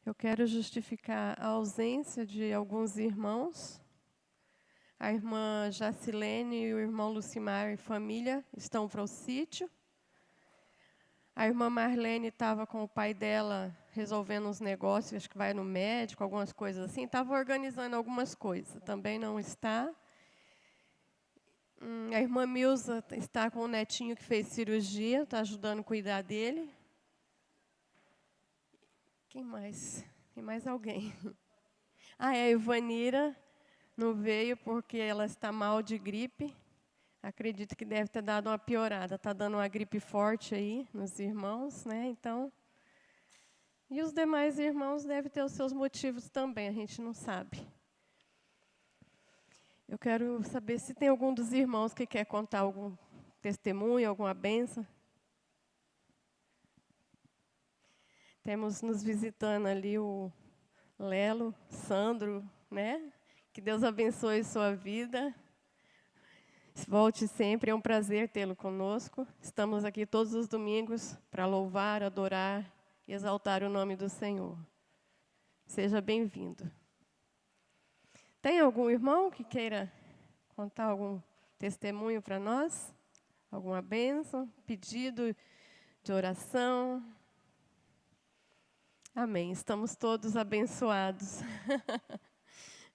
Eu quero justificar a ausência de alguns irmãos. A irmã Jacilene e o irmão Lucimar e família estão para o sítio. A irmã Marlene estava com o pai dela resolvendo uns negócios, acho que vai no médico, algumas coisas assim. Estava organizando algumas coisas, também não está. A irmã Milza está com o netinho que fez cirurgia, está ajudando a cuidar dele. Quem mais? Tem mais alguém. A Ivanira não veio porque ela está mal de gripe. Acredito que deve ter dado uma piorada. Está dando uma gripe forte aí nos irmãos, né? Então, e os demais irmãos devem ter os seus motivos também, a gente não sabe. Eu quero saber se tem algum dos irmãos que quer contar algum testemunho, alguma bênção. Temos nos visitando ali o Lelo, Sandro, né? Que Deus abençoe sua vida. Volte sempre, é um prazer tê-lo conosco. Estamos aqui todos os domingos para louvar, adorar e exaltar o nome do Senhor. Seja bem-vindo. Tem algum irmão que queira contar algum testemunho para nós? Alguma bênção? Pedido de oração? Amém. Estamos todos abençoados.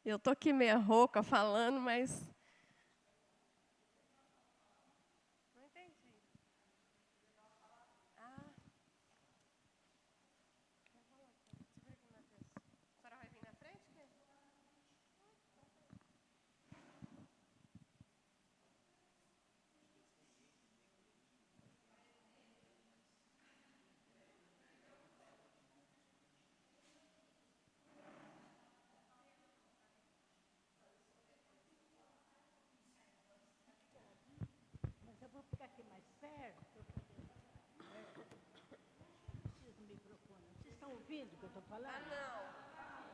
Eu estou aqui meia rouca falando, mas... Não entendi. Ah. A senhora vai vir na frente? Mas eu vou ficar aqui mais perto. Preciso do microfone. Vocês estão ouvindo o que eu estou falando? Ah,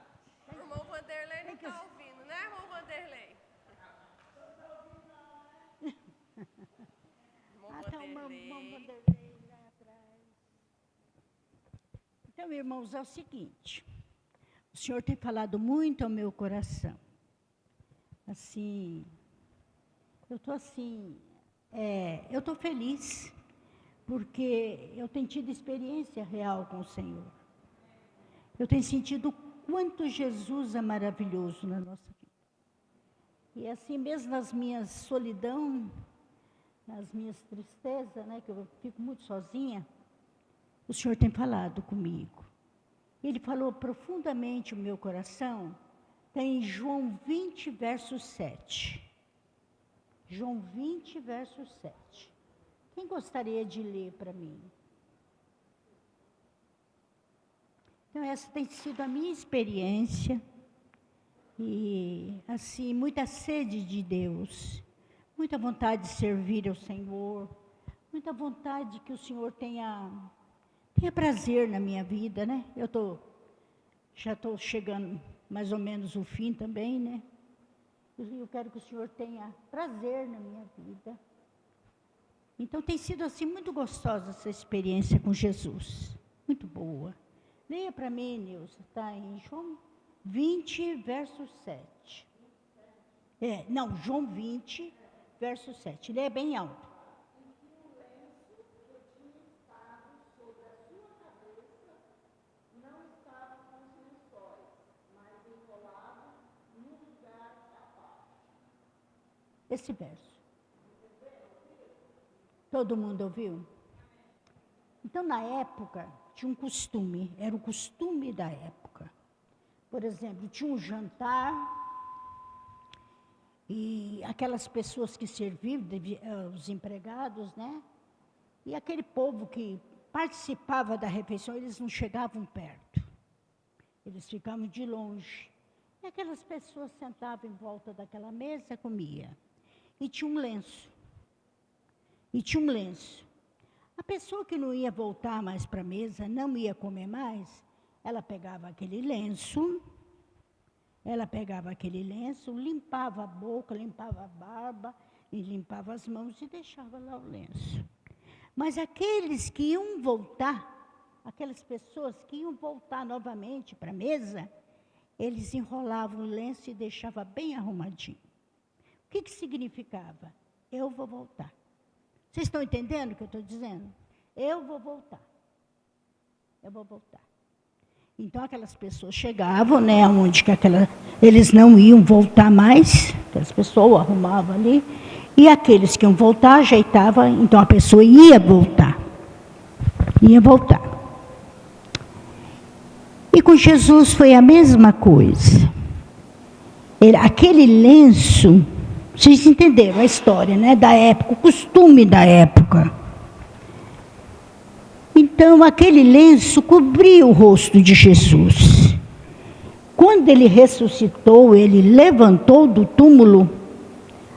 não. O irmão Vanderlei não está ouvindo, né, irmão Vanderlei? Tá o irmão Vanderlei lá atrás. Então, irmãos, é o seguinte. O Senhor tem falado muito ao meu coração. Assim, eu estou assim, eu estou feliz, porque eu tenho tido experiência real com o Senhor. Eu tenho sentido o quanto Jesus é maravilhoso na nossa vida. E assim, mesmo nas minhas solidão, nas minhas tristezas, né, que eu fico muito sozinha, o Senhor tem falado comigo. Ele falou profundamente o meu coração, tem João 20, verso 7. João 20, verso 7. Quem gostaria de ler para mim? Então, essa tem sido a minha experiência. E, assim, muita sede de Deus. Muita vontade de servir ao Senhor. Muita vontade que o Senhor tenha prazer na minha vida, né? Já estou chegando mais ou menos o fim também, né? Eu quero que o Senhor tenha prazer na minha vida. Então, tem sido assim muito gostosa essa experiência com Jesus. Muito boa. Leia para mim, Nilson, está em João 20, verso 7. João 20, verso 7. Leia bem alto. Esse verso. Todo mundo ouviu? Então, na época, tinha um costume, era o costume da época. Por exemplo, tinha um jantar, e aquelas pessoas que serviam, os empregados, né? E aquele povo que participava da refeição, eles não chegavam perto. Eles ficavam de longe. E aquelas pessoas sentavam em volta daquela mesa e comiam. E tinha um lenço. A pessoa que não ia voltar mais para a mesa, não ia comer mais, ela pegava aquele lenço, limpava a boca, limpava a barba, e limpava as mãos e deixava lá o lenço. Mas aqueles que iam voltar, aquelas pessoas que iam voltar novamente para a mesa, eles enrolavam o lenço e deixavam bem arrumadinho. O que significava? Eu vou voltar. Vocês estão entendendo o que eu estou dizendo? Eu vou voltar. Eu vou voltar. Então, aquelas pessoas chegavam, né, onde que eles não iam voltar mais, aquelas pessoas arrumavam ali, e aqueles que iam voltar, ajeitavam, então a pessoa ia voltar. Ia voltar. E com Jesus foi a mesma coisa. Aquele lenço, vocês entenderam a história, né, da época, o costume da época. Então, aquele lenço cobria o rosto de Jesus. Quando ele ressuscitou, ele levantou do túmulo,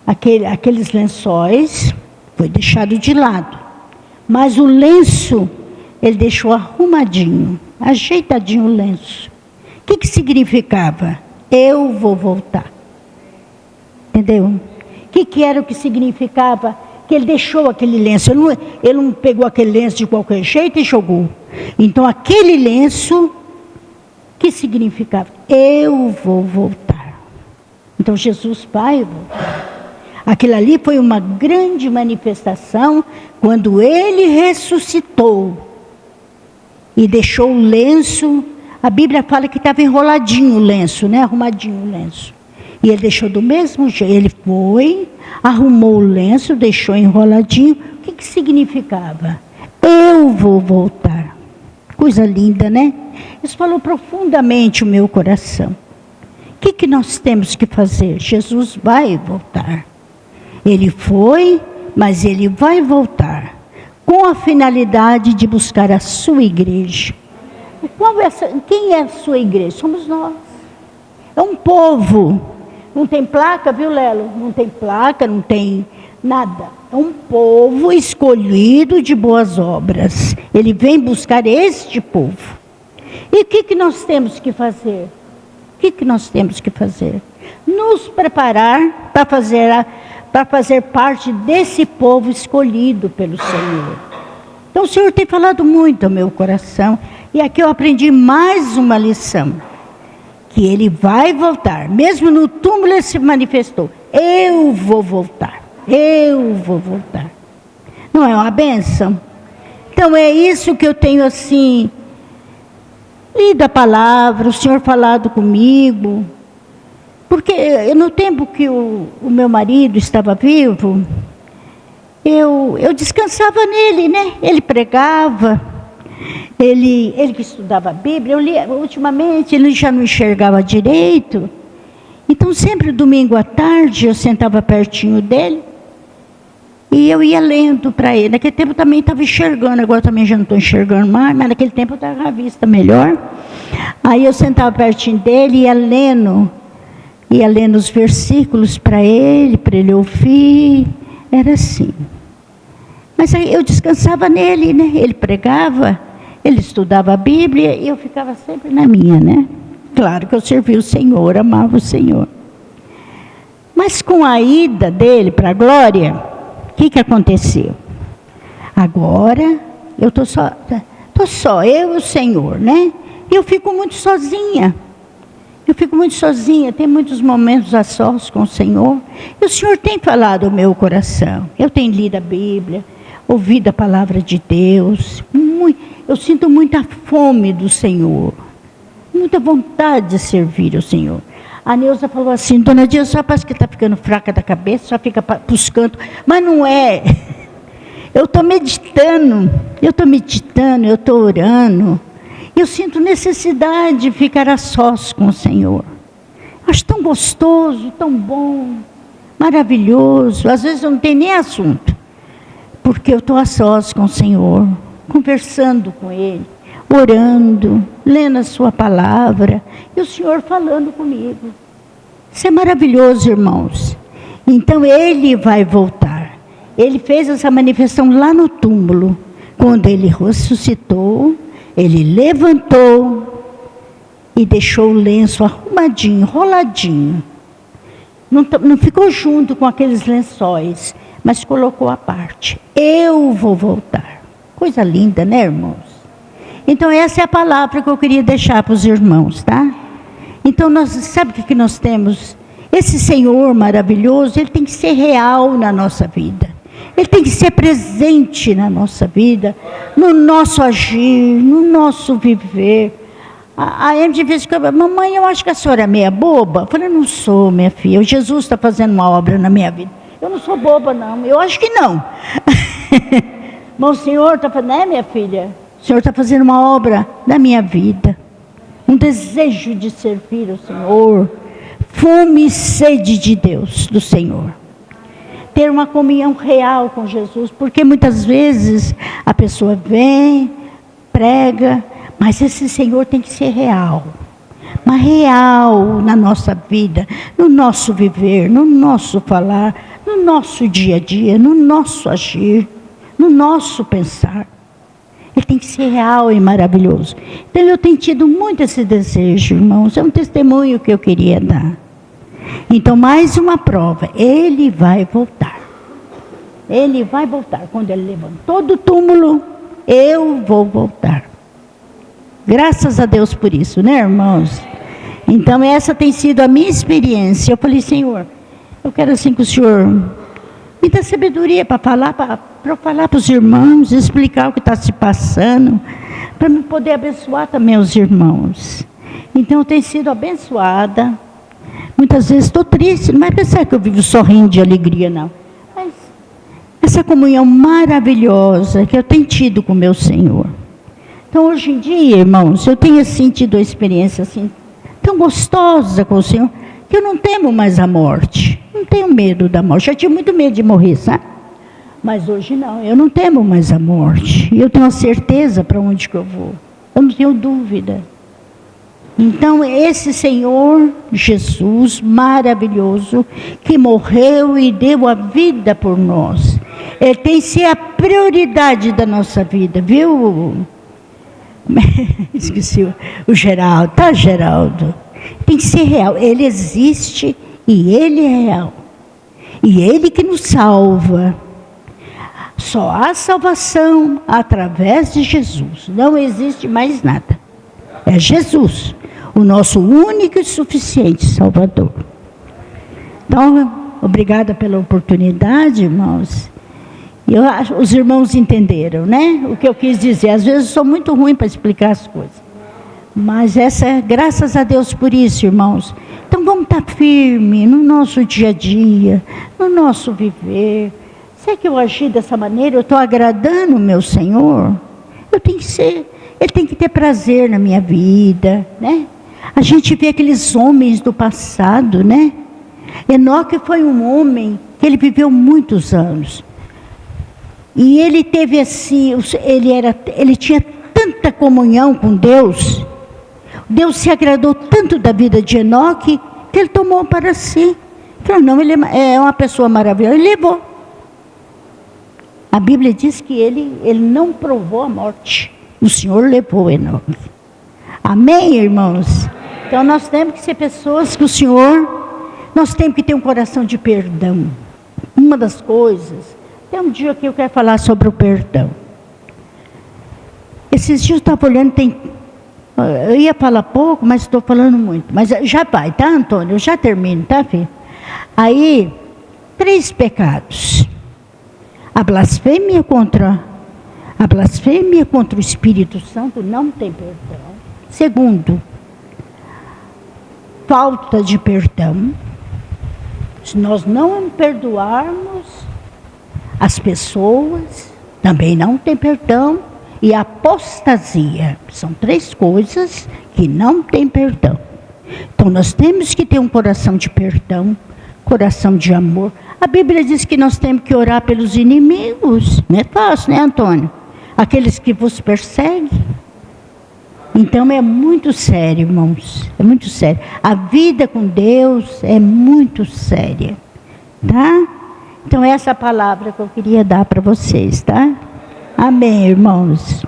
aqueles lençóis, foi deixado de lado. Mas o lenço, ele deixou arrumadinho, ajeitadinho o lenço. O que significava? Eu vou voltar. Entendeu? O que era o que significava? Que ele deixou aquele lenço. Ele não pegou aquele lenço de qualquer jeito e jogou. Então, aquele lenço, que significava? Eu vou voltar. Então, Jesus vai voltar. Aquilo ali foi uma grande manifestação quando ele ressuscitou e deixou o lenço. A Bíblia fala que estava enroladinho o lenço, né? Arrumadinho o lenço. E ele deixou do mesmo jeito. Ele foi, arrumou o lenço, deixou enroladinho. O que significava? Eu vou voltar. Coisa linda, né? Isso falou profundamente o meu coração. O que nós temos que fazer? Jesus vai voltar. Ele foi, mas ele vai voltar. Com a finalidade de buscar a sua igreja. Quem é a sua igreja? Somos nós. É um povo. Não tem placa, viu, Lelo? Não tem placa, não tem nada. É um povo escolhido de boas obras. Ele vem buscar este povo. E o que nós temos que fazer? O que nós temos que fazer? Nos preparar para fazer parte desse povo escolhido pelo Senhor. Então, o Senhor tem falado muito ao meu coração. E aqui eu aprendi mais uma lição. Que ele vai voltar. Mesmo no túmulo ele se manifestou. Eu vou voltar. Eu vou voltar. Não é uma bênção? Então é isso que eu tenho assim, lido a palavra, o Senhor falado comigo. Porque no tempo que o meu marido estava vivo, eu descansava nele, né? Ele pregava. Ele que estudava a Bíblia, eu lia, ultimamente ele já não enxergava direito. Então sempre domingo à tarde eu sentava pertinho dele e eu ia lendo para ele. Naquele tempo eu também estava enxergando, agora também já não estou enxergando mais, mas naquele tempo eu estava com a vista melhor. Aí eu sentava pertinho dele e ia lendo os versículos para ele ouvir. Era assim. Mas aí eu descansava nele, né? Ele pregava, ele estudava a Bíblia e eu ficava sempre na minha, né? Claro que eu servia o Senhor, amava o Senhor. Mas com a ida dele para a glória, o que aconteceu? Agora eu estou só eu e o Senhor, né? E eu fico muito sozinha. Tem muitos momentos a sós com o Senhor. E o Senhor tem falado ao meu coração. Eu tenho lido a Bíblia, ouvido a palavra de Deus. Eu sinto muita fome do Senhor. Muita vontade de servir ao Senhor. A Neuza falou assim, dona Dia, só parece que está ficando fraca da cabeça, só fica para os cantos. Mas não é. Eu estou meditando, eu estou orando. Eu sinto necessidade de ficar a sós com o Senhor. Acho tão gostoso, tão bom, maravilhoso. Às vezes eu não tenho nem assunto, porque eu estou a sós com o Senhor, conversando com Ele, orando, lendo a sua palavra, e o Senhor falando comigo. Isso é maravilhoso, irmãos. Então Ele vai voltar. Ele fez essa manifestação lá no túmulo, quando Ele ressuscitou. Ele levantou e deixou o lenço arrumadinho, enroladinho. Não ficou junto com aqueles lençóis, mas colocou à parte. Eu vou voltar. Coisa linda, né, irmãos? Então, essa é a palavra que eu queria deixar para os irmãos, tá? Então, sabe o que nós temos? Esse Senhor maravilhoso, Ele tem que ser real na nossa vida. Ele tem que ser presente na nossa vida, no nosso agir, no nosso viver. A Amy de vez em quando, mamãe, eu acho que a senhora é meia boba. Eu falei, não sou, minha filha. O Jesus está fazendo uma obra na minha vida. Eu não sou boba, não. Eu acho que não. Mas o Senhor está fazendo, né, minha filha? O Senhor está fazendo uma obra na minha vida. Um desejo de servir ao Senhor. Fome e sede de Deus, do Senhor. Ter uma comunhão real com Jesus. Porque muitas vezes a pessoa vem, prega, mas esse Senhor tem que ser real. Mas real na nossa vida, no nosso viver, no nosso falar, no nosso dia a dia, no nosso agir, no nosso pensar. Ele tem que ser real e maravilhoso. Então eu tenho tido muito esse desejo, irmãos. É um testemunho que eu queria dar. Então, mais uma prova. Ele vai voltar. Ele vai voltar. Quando ele levantou do túmulo, eu vou voltar. Graças a Deus por isso, né, irmãos? Então, essa tem sido a minha experiência. Eu falei, Senhor, eu quero assim que o Senhor me dá sabedoria para falar, para eu falar para os irmãos, explicar o que está se passando, para eu poder abençoar também os irmãos. Então, eu tenho sido abençoada. Muitas vezes estou triste, não vai pensar que eu vivo sorrindo de alegria, não. Mas essa comunhão maravilhosa que eu tenho tido com o meu Senhor. Então, hoje em dia, irmãos, eu tenho sentido uma experiência assim, tão gostosa com o Senhor, que eu não temo mais a morte. Não tenho medo da morte. Já tinha muito medo de morrer, sabe? Mas hoje não, eu não temo mais a morte. Eu tenho a certeza para onde que eu vou. Eu não tenho dúvida. Então, esse Senhor Jesus maravilhoso, que morreu e deu a vida por nós, Ele tem que ser a prioridade da nossa vida, viu? Esqueci o Geraldo, tá, Geraldo? Tem que ser real. Ele existe e Ele é real. E Ele que nos salva. Só há salvação através de Jesus. Não existe mais nada. É Jesus, o nosso único e suficiente Salvador. Então, obrigada pela oportunidade, irmãos. Os irmãos entenderam, né? O que eu quis dizer. Às vezes eu sou muito ruim para explicar as coisas. Mas graças a Deus por isso, irmãos. Então vamos estar firmes no nosso dia a dia, no nosso viver. Se é que eu agir dessa maneira, eu estou agradando o meu Senhor? Eu tenho que ser, Ele tem que ter prazer na minha vida, né? A gente vê aqueles homens do passado, né? Enoque foi um homem que ele viveu muitos anos. E ele teve assim, ele tinha tanta comunhão com Deus. Deus se agradou tanto da vida de Enoque, que ele tomou para si. Falou, não, ele é uma pessoa maravilhosa. Ele levou. A Bíblia diz que ele não provou a morte. O Senhor levou Enoque. Amém, irmãos? Então nós temos que ser pessoas que o Senhor, nós temos que ter um coração de perdão. Uma das coisas, tem um dia que eu quero falar sobre o perdão. Esses dias eu estava olhando, eu ia falar pouco, mas estou falando muito. Mas já vai, tá, Antônio? Eu já termino, tá, filho? Aí, 3 pecados. A blasfêmia contra o Espírito Santo não tem perdão. Segundo, falta de perdão. Se nós não perdoarmos as pessoas, também não tem perdão. E apostasia. São 3 coisas que não tem perdão. Então nós temos que ter um coração de perdão, coração de amor. A Bíblia diz que nós temos que orar pelos inimigos. Não é fácil, né, Antônio? Aqueles que vos perseguem. Então é muito sério, irmãos. É muito sério. A vida com Deus é muito séria. Tá? Então essa é a palavra que eu queria dar para vocês, tá? Amém, irmãos.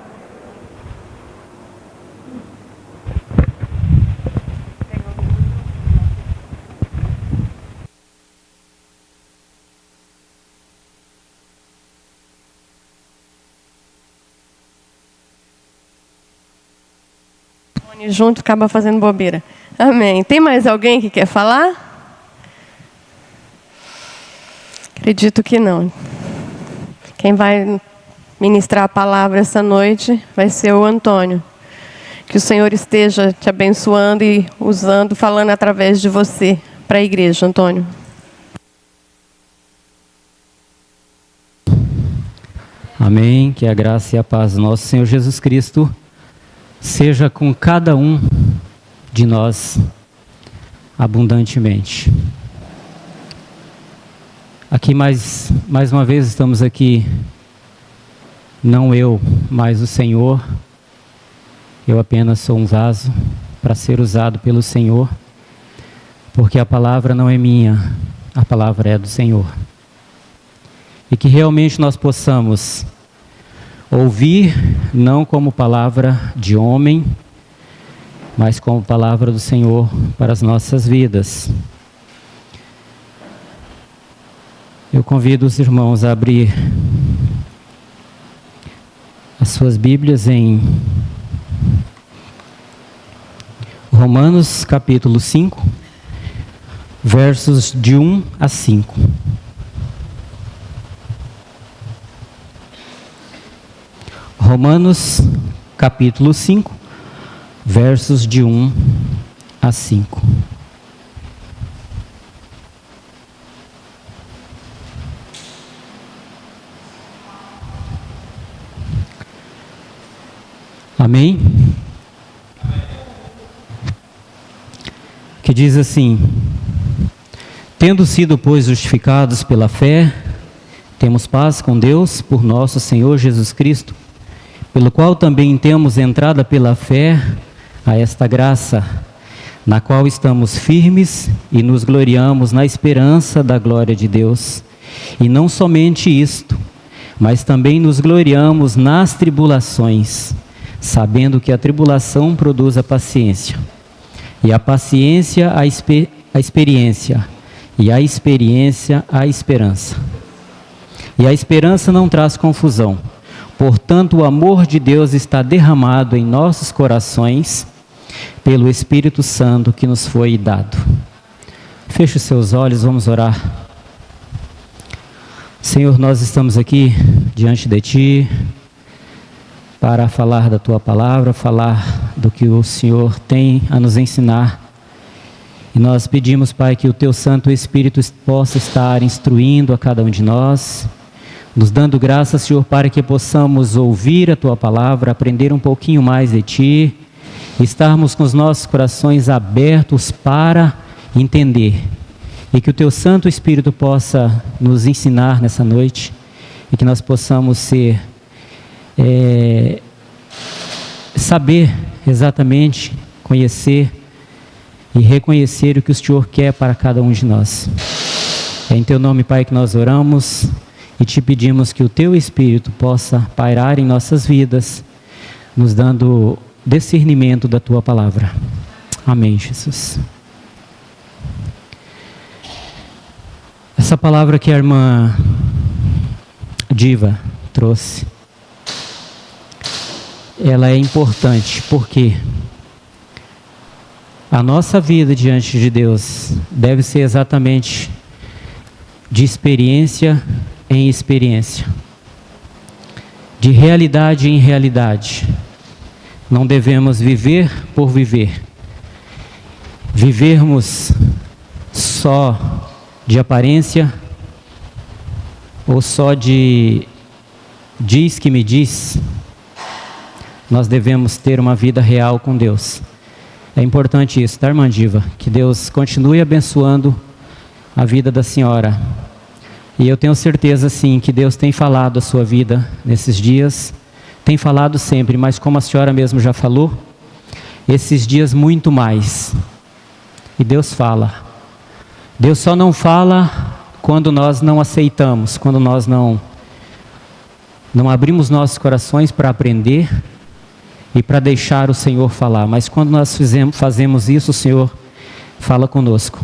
Junto acaba fazendo bobeira. Amém. Tem mais alguém que quer falar? Acredito que não. Quem vai ministrar a palavra essa noite vai ser o Antônio. Que o Senhor esteja te abençoando e usando, falando através de você para a igreja, Antônio. Amém. Que a graça e a paz do nosso Senhor Jesus Cristo seja com cada um de nós abundantemente. Aqui mais uma vez estamos aqui, não eu, mas o Senhor. Eu apenas sou um vaso para ser usado pelo Senhor, porque a palavra não é minha, a palavra é do Senhor. E que realmente nós possamos ouvir, não como palavra de homem, mas como palavra do Senhor para as nossas vidas. Eu convido os irmãos a abrir as suas Bíblias em Romanos capítulo 5, versos de 1 a 5. Romanos capítulo 5, versos de 1 a 5. Amém? Que diz assim: tendo sido, pois, justificados pela fé, temos paz com Deus por nosso Senhor Jesus Cristo, pelo qual também temos entrada pela fé a esta graça, na qual estamos firmes e nos gloriamos na esperança da glória de Deus. E não somente isto, mas também nos gloriamos nas tribulações, sabendo que a tribulação produz a paciência, e a paciência a experiência, e a experiência a esperança. E a esperança não traz confusão. Portanto, o amor de Deus está derramado em nossos corações pelo Espírito Santo que nos foi dado. Feche os seus olhos, vamos orar. Senhor, nós estamos aqui diante de Ti para falar da Tua palavra, falar do que o Senhor tem a nos ensinar. E nós pedimos, Pai, que o Teu Santo Espírito possa estar instruindo a cada um de nós, nos dando graça, Senhor, para que possamos ouvir a Tua palavra, aprender um pouquinho mais de Ti, estarmos com os nossos corações abertos para entender, e que o Teu Santo Espírito possa nos ensinar nessa noite, e que nós possamos saber exatamente, conhecer e reconhecer o que o Senhor quer para cada um de nós. É em Teu nome, Pai, que nós oramos e Te pedimos que o Teu Espírito possa pairar em nossas vidas, nos dando discernimento da Tua palavra. Amém, Jesus. Essa palavra que a irmã Diva trouxe, ela é importante porque a nossa vida diante de Deus deve ser exatamente de experiência em experiência, de realidade em realidade. Não devemos viver por viver, vivermos só de aparência ou só de diz que me diz. Nós devemos ter uma vida real com Deus. É importante isso, tá, irmã Diva? Que Deus continue abençoando a vida da senhora. E eu tenho certeza, sim, que Deus tem falado a sua vida nesses dias. Tem falado sempre, mas como a senhora mesmo já falou, esses dias muito mais. E Deus fala. Deus só não fala quando nós não aceitamos, quando nós não abrimos nossos corações para aprender e para deixar o Senhor falar. Mas quando nós fazemos isso, o Senhor fala conosco.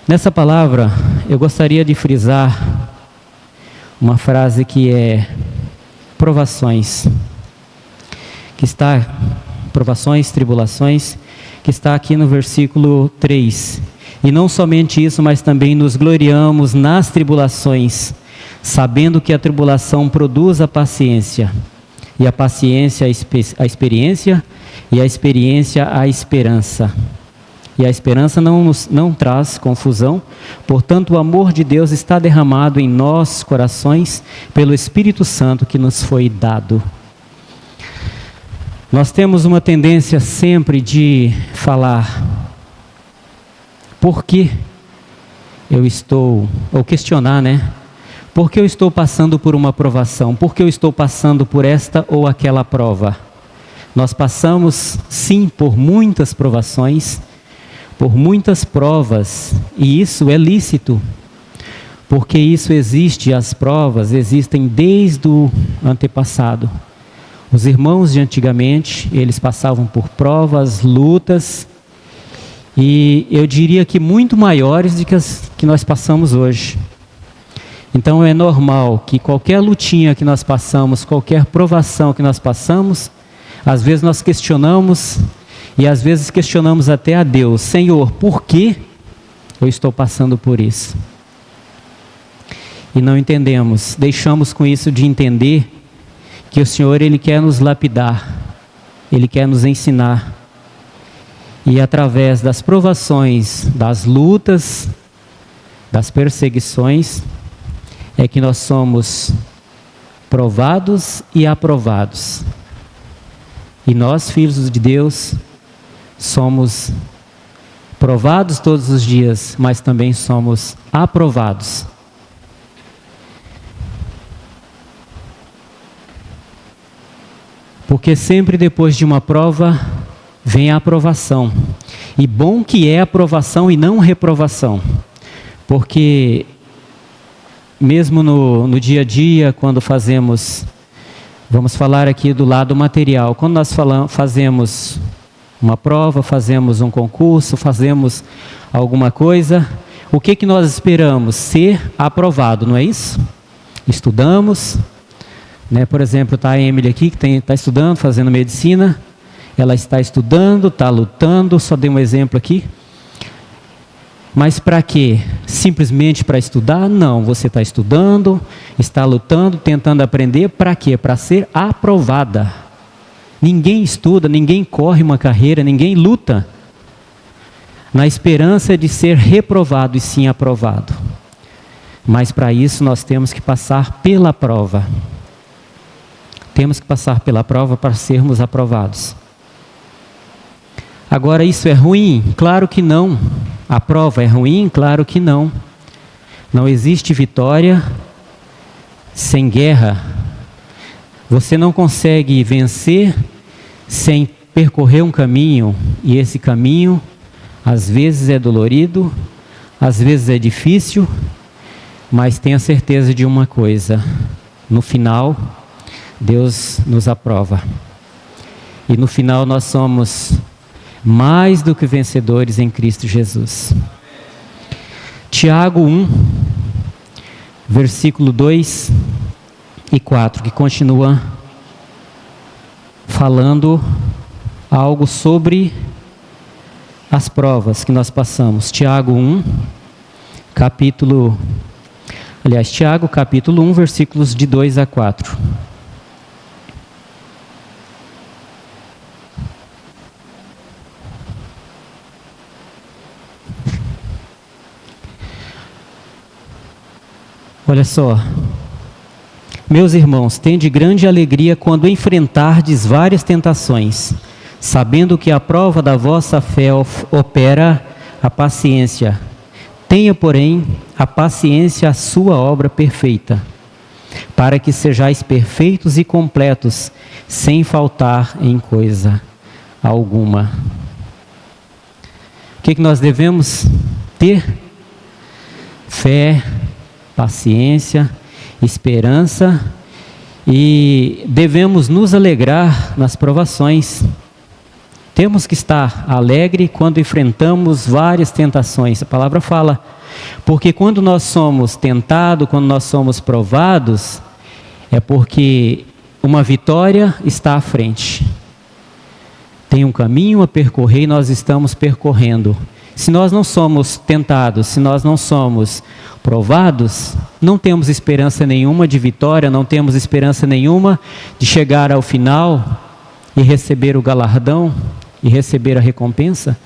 Nessa palavra, eu gostaria de frisar uma frase que é provações, que está provações, tribulações, que está aqui no versículo 3. E não somente isso, mas também nos gloriamos nas tribulações, sabendo que a tribulação produz a paciência, e a paciência a experiência, e a experiência a esperança. E a esperança não traz confusão, portanto o amor de Deus está derramado em nossos corações pelo Espírito Santo que nos foi dado. Nós temos uma tendência sempre de falar, por que eu estou, ou questionar, por que eu estou passando por uma provação? Por que eu estou passando por esta ou aquela prova? Nós passamos, sim, por muitas provações, por muitas provas, e isso é lícito, porque isso existe, as provas existem desde o antepassado. Os irmãos de antigamente, eles passavam por provas, lutas, e eu diria que muito maiores do que as que nós passamos hoje. Então é normal que qualquer lutinha que nós passamos, qualquer provação que nós passamos, às vezes nós questionamos, e às vezes questionamos até a Deus: Senhor, por que eu estou passando por isso? E não entendemos, deixamos com isso de entender que o Senhor, Ele quer nos lapidar, Ele quer nos ensinar. E através das provações, das lutas, das perseguições, é que nós somos provados e aprovados. E nós, filhos de Deus, somos provados todos os dias, mas também somos aprovados. Porque sempre depois de uma prova, vem a aprovação. E bom que é aprovação e não reprovação. Porque mesmo no dia a dia, quando fazemos, vamos falar aqui do lado material, quando nós fazemos uma prova, fazemos um concurso, fazemos alguma coisa, o que nós esperamos? Ser aprovado, não é isso? Estudamos, por exemplo, está a Emily aqui, que está estudando, fazendo medicina, ela está estudando, está lutando, só dei um exemplo aqui. Mas para quê? Simplesmente para estudar? Não, você está estudando, está lutando, tentando aprender, para quê? Para ser aprovada. Ninguém estuda, ninguém corre uma carreira, ninguém luta na esperança de ser reprovado e sim aprovado. Mas para isso nós temos que passar pela prova. Temos que passar pela prova para sermos aprovados. Agora, isso é ruim? Claro que não. A prova é ruim? Claro que não. Não existe vitória sem guerra. Você não consegue vencer sem percorrer um caminho, e esse caminho às vezes é dolorido, às vezes é difícil, mas tenha certeza de uma coisa: no final, Deus nos aprova. E no final nós somos mais do que vencedores em Cristo Jesus. Tiago 1, versículo 2 e 4, que continua falando algo sobre as provas que nós passamos. Tiago capítulo 1, versículos de 2 a 4. Olha só, meus irmãos, tende grande alegria quando enfrentardes várias tentações, sabendo que a prova da vossa fé opera a paciência. Tenha, porém, a paciência a sua obra perfeita, para que sejais perfeitos e completos, sem faltar em coisa alguma. O que nós devemos ter? Fé, paciência, esperança, e devemos nos alegrar nas provações. Temos que estar alegre quando enfrentamos várias tentações. A palavra fala, porque quando nós somos tentados, quando nós somos provados, é porque uma vitória está à frente. tem um caminho a percorrer e nós estamos percorrendo. Se nós não somos tentados, se nós não somos provados, não temos esperança nenhuma de vitória, não temos esperança nenhuma de chegar ao final e receber o galardão e receber a recompensa,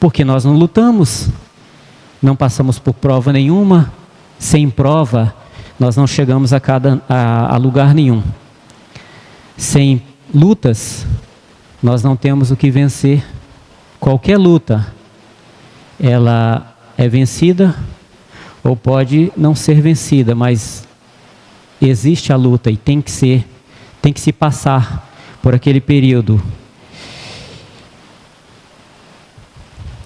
porque nós não lutamos, não passamos por prova nenhuma. Sem prova, nós não chegamos a lugar nenhum. Sem lutas, nós não temos o que vencer. Qualquer luta, ela é vencida ou pode não ser vencida, mas existe a luta e tem que se passar por aquele período.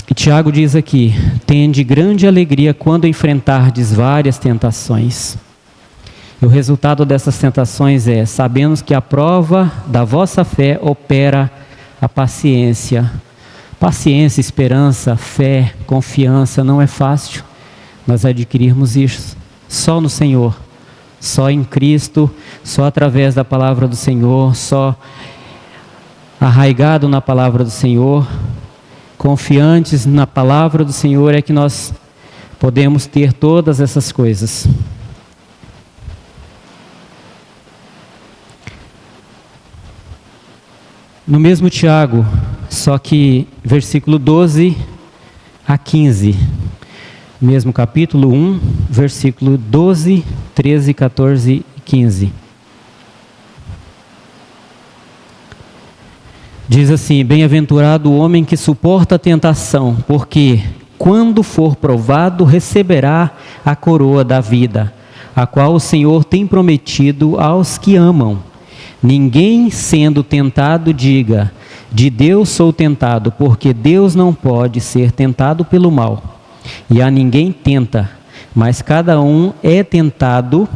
E Tiago diz aqui: tende grande alegria quando enfrentardes várias tentações. E o resultado dessas tentações é: sabemos que a prova da vossa fé opera a paciência. Paciência, esperança, fé, confiança, não é fácil nós adquirirmos isso. Só no Senhor, só em Cristo, só através da palavra do Senhor, só arraigado na palavra do Senhor, confiantes na palavra do Senhor, é que nós podemos ter todas essas coisas. No mesmo Tiago, só que versículo 12 a 15, mesmo capítulo 1, versículo 12, 13, 14 e 15. Diz assim: bem-aventurado o homem que suporta a tentação, porque quando for provado receberá a coroa da vida, a qual o Senhor tem prometido aos que amam. Ninguém sendo tentado diga: de Deus sou tentado, porque Deus não pode ser tentado pelo mal. E a ninguém tenta, mas cada um é tentado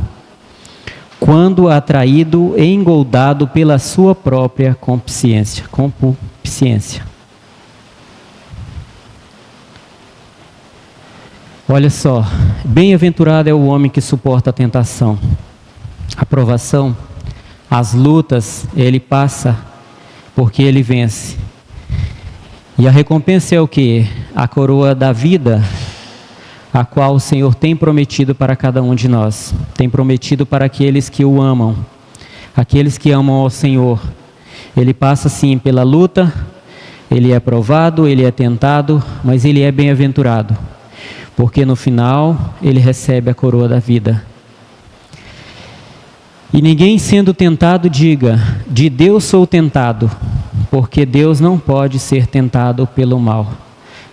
quando atraído e engoldado pela sua própria concupiscência. Olha só, bem-aventurado é o homem que suporta a tentação, a provação, as lutas, ele passa porque ele vence. E a recompensa é o quê? A coroa da vida, a qual o Senhor tem prometido para cada um de nós. Tem prometido para aqueles que o amam, aqueles que amam ao Senhor. Ele passa sim pela luta, ele é provado, ele é tentado, mas ele é bem-aventurado, porque no final ele recebe a coroa da vida. E ninguém sendo tentado diga: de Deus sou tentado, porque Deus não pode ser tentado pelo mal.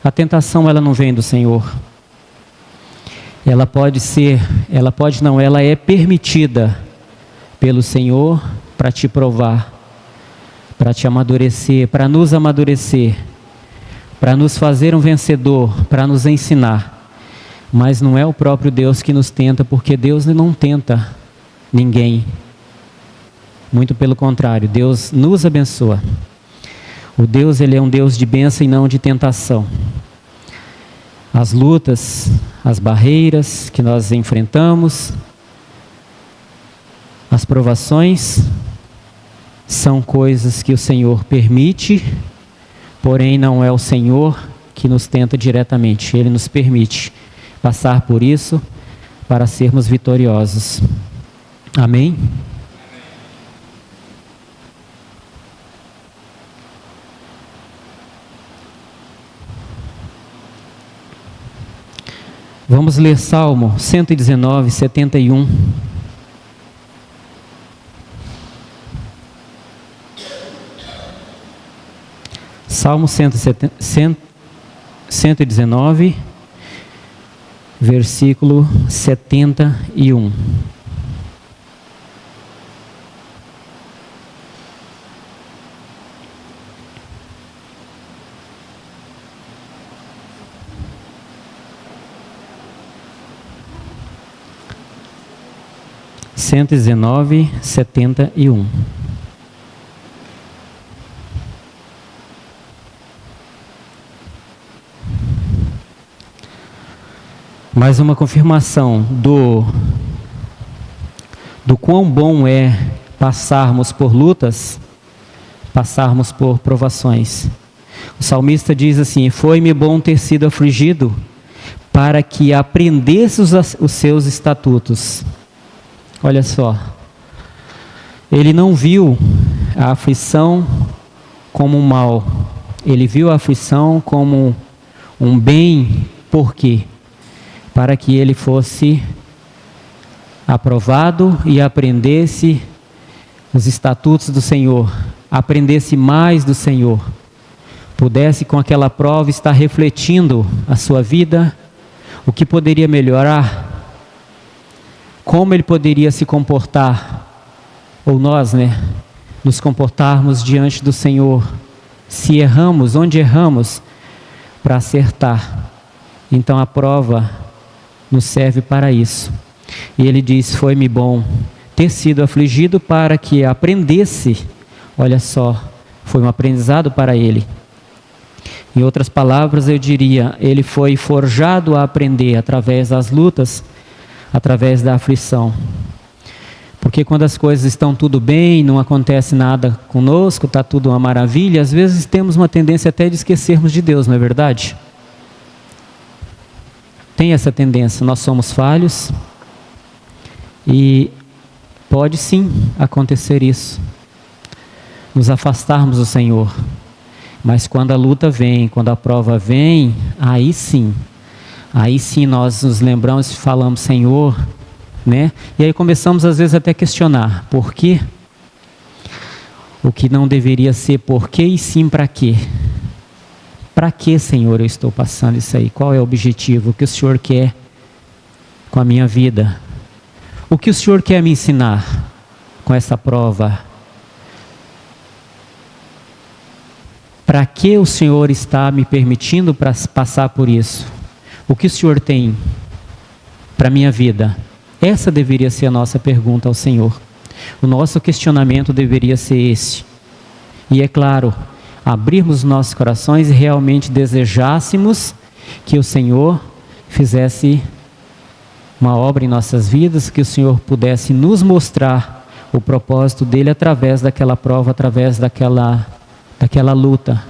A tentação, ela não vem do Senhor. Ela é permitida pelo Senhor para te provar, para te amadurecer, para nos amadurecer, para nos fazer um vencedor, para nos ensinar. Mas não é o próprio Deus que nos tenta, porque Deus não tenta ninguém. Muito pelo contrário, Deus nos abençoa. O Deus, ele é um Deus de bênção e não de tentação. As lutas, as barreiras que nós enfrentamos, as provações, são coisas que o Senhor permite, porém não é o Senhor que nos tenta diretamente. Ele nos permite passar por isso para sermos vitoriosos. Amém? Vamos ler Salmo 119, 71. Salmo 119, versículo 71. Cento e 71. Mais uma confirmação do quão bom é passarmos por lutas, passarmos por provações. O salmista diz assim: foi-me bom ter sido afligido, para que aprendesse os seus estatutos. Olha só, ele não viu a aflição como um mal, ele viu a aflição como um bem. Por quê? Para que ele fosse aprovado e aprendesse os estatutos do Senhor, aprendesse mais do Senhor, pudesse com aquela prova estar refletindo a sua vida, o que poderia melhorar, como ele poderia se comportar, ou nós, nos comportarmos diante do Senhor, se erramos, onde erramos, para acertar. Então a prova nos serve para isso. E ele diz: foi-me bom ter sido afligido, para que aprendesse. Olha só, foi um aprendizado para ele. Em outras palavras, eu diria, ele foi forjado a aprender através das lutas, através da aflição. Porque quando as coisas estão tudo bem, não acontece nada conosco, está tudo uma maravilha, às vezes temos uma tendência até de esquecermos de Deus, não é verdade? Tem essa tendência, nós somos falhos e pode sim acontecer isso, nos afastarmos do Senhor. Mas quando a luta vem, quando a prova vem, aí sim nós nos lembramos e falamos: Senhor, E aí começamos às vezes até a questionar: por quê? O que não deveria ser por quê e sim para quê? Para que, Senhor, eu estou passando isso aí? Qual é o objetivo? O que o Senhor quer com a minha vida? O que o Senhor quer me ensinar com essa prova? Para que o Senhor está me permitindo passar por isso? O que o Senhor tem para a minha vida? Essa deveria ser a nossa pergunta ao Senhor. O nosso questionamento deveria ser esse. E é claro, abrirmos nossos corações e realmente desejássemos que o Senhor fizesse uma obra em nossas vidas, que o Senhor pudesse nos mostrar o propósito dele através daquela prova, através daquela luta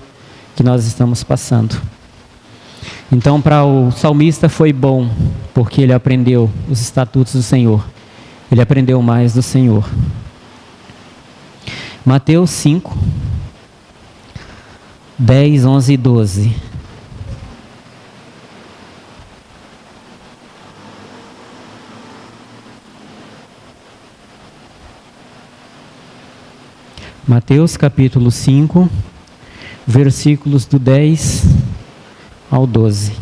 que nós estamos passando. Então, para o salmista foi bom, porque ele aprendeu os estatutos do Senhor. Ele aprendeu mais do Senhor. Mateus 5, 10, 11 e 12. Mateus capítulo 5, versículos do 10 ao 12.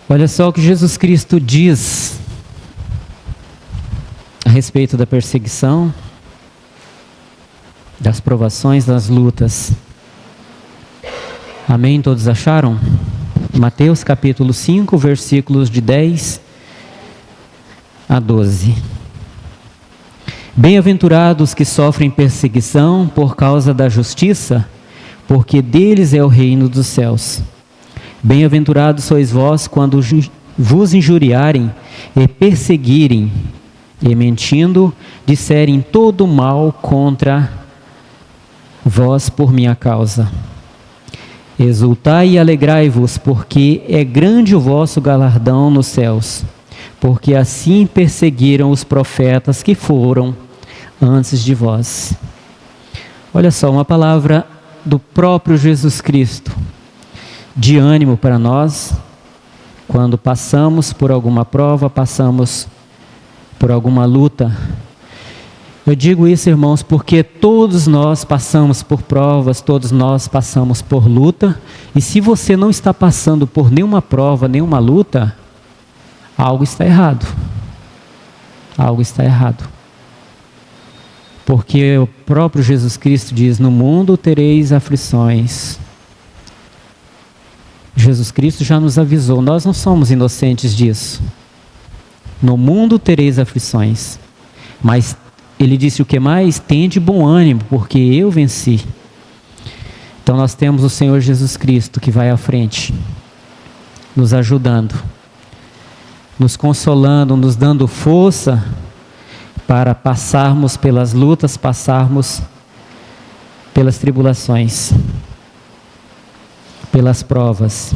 Olha só o que Jesus Cristo diz a respeito da perseguição, das provações, das lutas. Amém? Todos acharam? Mateus capítulo 5, versículos de 10 a 12. Bem-aventurados que sofrem perseguição por causa da justiça, porque deles é o reino dos céus. Bem-aventurados sois vós quando vos injuriarem e perseguirem, e mentindo, disserem todo mal contra vós por minha causa. Exultai e alegrai-vos, porque é grande o vosso galardão nos céus, porque assim perseguiram os profetas que foram antes de vós. Olha só, uma palavra do próprio Jesus Cristo, de ânimo para nós, quando passamos por alguma prova, passamos por alguma luta. Eu digo isso, irmãos, porque todos nós passamos por provas, todos nós passamos por luta, e se você não está passando por nenhuma prova, nenhuma luta, algo está errado. Algo está errado. Porque o próprio Jesus Cristo diz: no mundo tereis aflições. Jesus Cristo já nos avisou, nós não somos inocentes disso. No mundo tereis aflições. Mas ele disse o que mais? Tende bom ânimo, porque eu venci. Então nós temos o Senhor Jesus Cristo que vai à frente, nos ajudando. nos consolando, nos dando força para passarmos pelas lutas, passarmos pelas tribulações, pelas provas.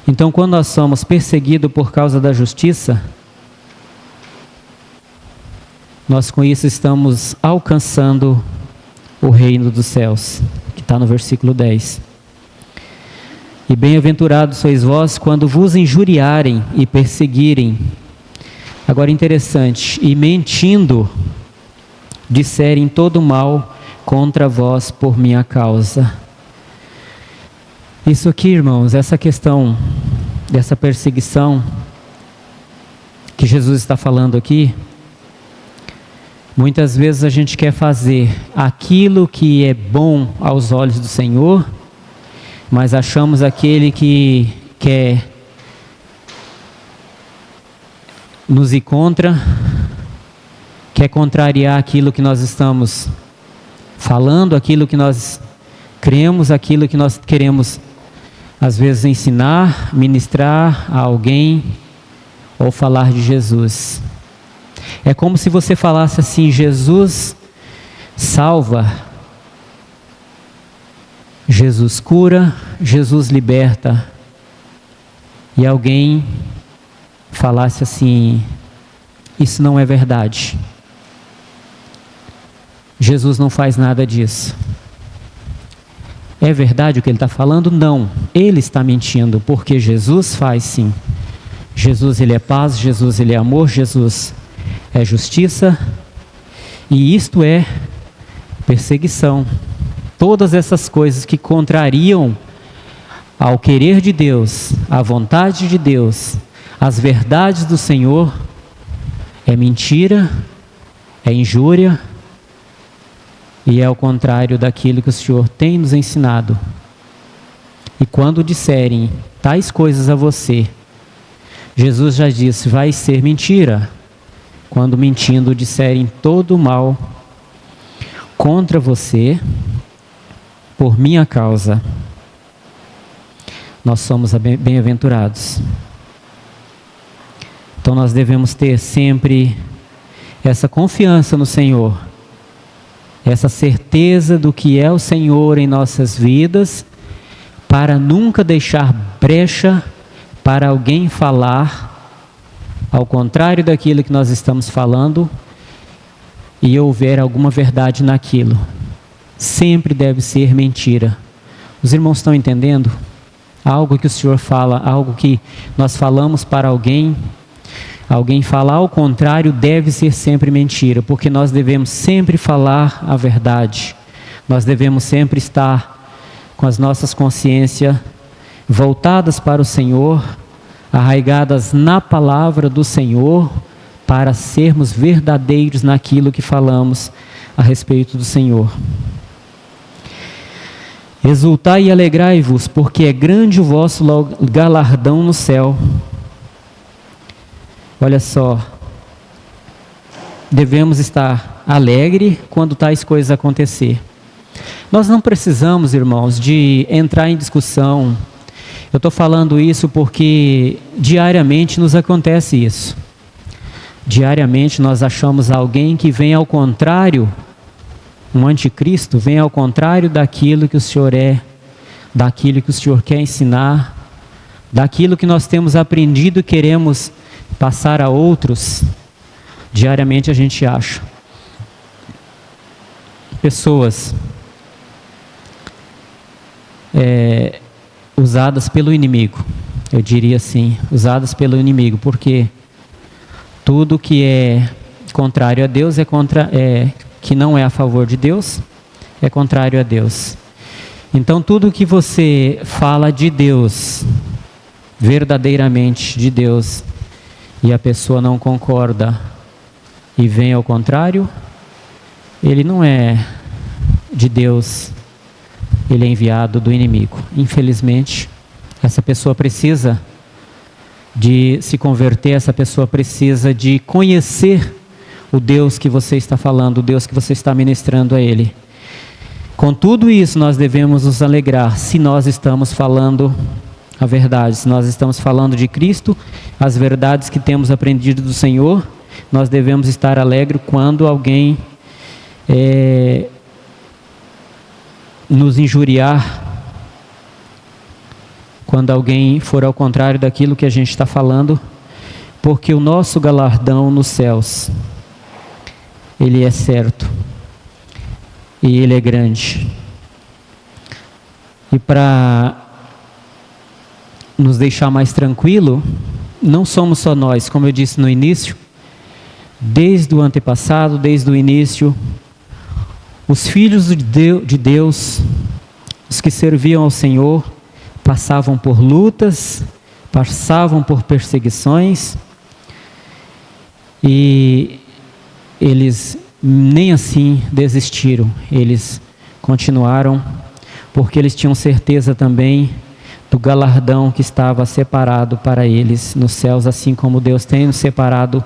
Então, quando nós somos perseguidos por causa da justiça, nós com isso estamos alcançando o reino dos céus, que está no versículo 10. E bem-aventurados sois vós quando vos injuriarem e perseguirem. Agora interessante, e mentindo, disserem todo mal contra vós por minha causa. Isso aqui, irmãos, essa questão dessa perseguição que Jesus está falando aqui, muitas vezes a gente quer fazer aquilo que é bom aos olhos do Senhor, mas achamos aquele que quer nos ir contra, quer contrariar aquilo que nós estamos falando, aquilo que nós cremos, aquilo que nós queremos, às vezes, ensinar, ministrar a alguém ou falar de Jesus. É como se você falasse assim: Jesus salva, Jesus cura, Jesus liberta. E alguém falasse assim: isso não é verdade. Jesus não faz nada disso. É verdade o que ele está falando? Não. Ele está mentindo, porque Jesus faz sim. Jesus, ele é paz, Jesus, ele é amor, Jesus é justiça. E isto é perseguição. Todas essas coisas que contrariam ao querer de Deus, à vontade de Deus, as verdades do Senhor, é mentira, é injúria, e é ao contrário daquilo que o Senhor tem nos ensinado. E quando disserem tais coisas a você, Jesus já disse, vai ser mentira, quando mentindo disserem todo mal contra você, por minha causa, nós somos bem-aventurados. Então nós devemos ter sempre essa confiança no Senhor, essa certeza do que é o Senhor em nossas vidas, para nunca deixar brecha para alguém falar ao contrário daquilo que nós estamos falando e houver alguma verdade naquilo. Sempre deve ser mentira. Os irmãos estão entendendo? Algo que o Senhor fala, algo que nós falamos para alguém falar ao contrário, deve ser sempre mentira, porque nós devemos sempre falar a verdade. Nós devemos sempre estar com as nossas consciências voltadas para o Senhor, arraigadas na palavra do Senhor, para sermos verdadeiros naquilo que falamos a respeito do Senhor. Exultai e alegrai-vos, porque é grande o vosso galardão no céu. Olha só, devemos estar alegre quando tais coisas acontecer. Nós não precisamos, irmãos, de entrar em discussão. Eu estou falando isso porque diariamente nos acontece isso. Diariamente nós achamos alguém que vem ao contrário, um anticristo, vem ao contrário daquilo que o Senhor é, daquilo que o Senhor quer ensinar, daquilo que nós temos aprendido e queremos passar a outros. Diariamente a gente acha pessoas usadas pelo inimigo, eu diria assim, usadas pelo inimigo, porque tudo que é contrário a Deus que não é a favor de Deus, é contrário a Deus. Então tudo que você fala de Deus, verdadeiramente de Deus, e a pessoa não concorda e vem ao contrário, ele não é de Deus, ele é enviado do inimigo. Infelizmente, essa pessoa precisa de se converter, essa pessoa precisa de conhecer o Deus que você está falando, o Deus que você está ministrando a ele. Com tudo isso, nós devemos nos alegrar se nós estamos falando a verdade. Se nós estamos falando de Cristo, as verdades que temos aprendido do Senhor, nós devemos estar alegres quando alguém nos injuriar, quando alguém for ao contrário daquilo que a gente está falando, porque o nosso galardão nos céus, ele é certo e ele é grande. E para nos deixar mais tranquilo, não somos só nós, como eu disse no início, desde o antepassado, desde o início, os filhos de Deus, os que serviam ao Senhor, passavam por lutas, passavam por perseguições, e eles nem assim desistiram, eles continuaram, porque eles tinham certeza também do galardão que estava separado para eles nos céus, assim como Deus tem nos separado